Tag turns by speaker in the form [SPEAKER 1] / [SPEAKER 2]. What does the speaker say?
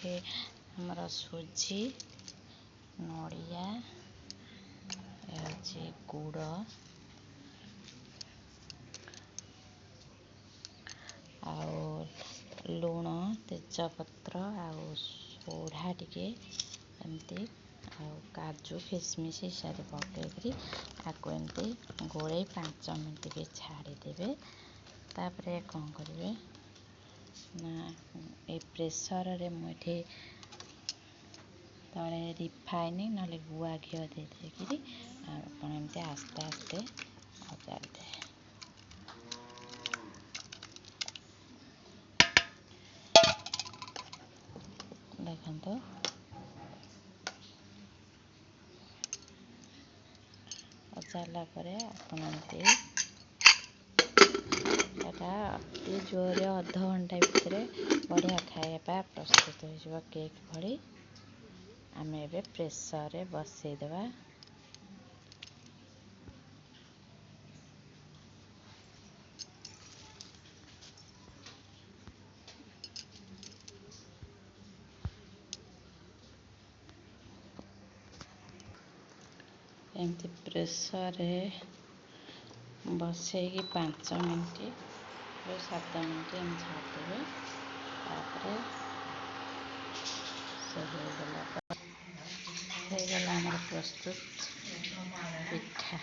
[SPEAKER 1] ଏଠି ଆମର ସୁଜି ନଡ଼ିଆ ହେଉଛି ଗୁଡ଼ ଆଉ ଲୁଣ ତେଜପତ୍ର ଆଉ ସୋଢ଼ା ଟିକେ ଏମିତି ଆଉ କାଜୁ କିସମିସ ଇତ୍ୟାଦି ପକାଇକରି ଆକୁ ଏମିତି ଗୋଳେଇ 5 ମିନିଟ୍ ବି ଛାଡ଼ିଦେବେ। ତାପରେ କ'ଣ କରିବେ ନା ଏ ପ୍ରେସରରେ ମୁଁ ଏଠି ତଳେ ରିଫାଇନ୍ ନହେଲେ ଗୁଆ ଘିଅ ଦେଇକିରି ଆପଣ ଏମିତି ଆସ୍ତେ ଆସ୍ତେ ଅଜାଡ଼ିଦେବେ। ଦେଖନ୍ତୁ ଅଜାଡ଼ିଲା ପରେ ଆପଣ ଏମିତି ଏଟା ଅତି ଜୋରରେ ଅଧଘଣ୍ଟା ଭିତରେ ବଢ଼ିଆ ଖାଇବା ପ୍ରସ୍ତୁତ ହୋଇଯିବ କେକ୍ ଭଳି। ଆମେ ଏବେ ପ୍ରେସରରେ ବସେଇଦେବା। ଏମିତି ପ୍ରେସରରେ ବସେଇକି 5 ମିନିଟ୍ 7 ମିନିଟ୍ ଏମିତି ଛାଡ଼ିଦେବେ। ତାପରେ ସେ ହେଇଗଲା ଆମର ପ୍ରସ୍ତୁତ ପିଠା।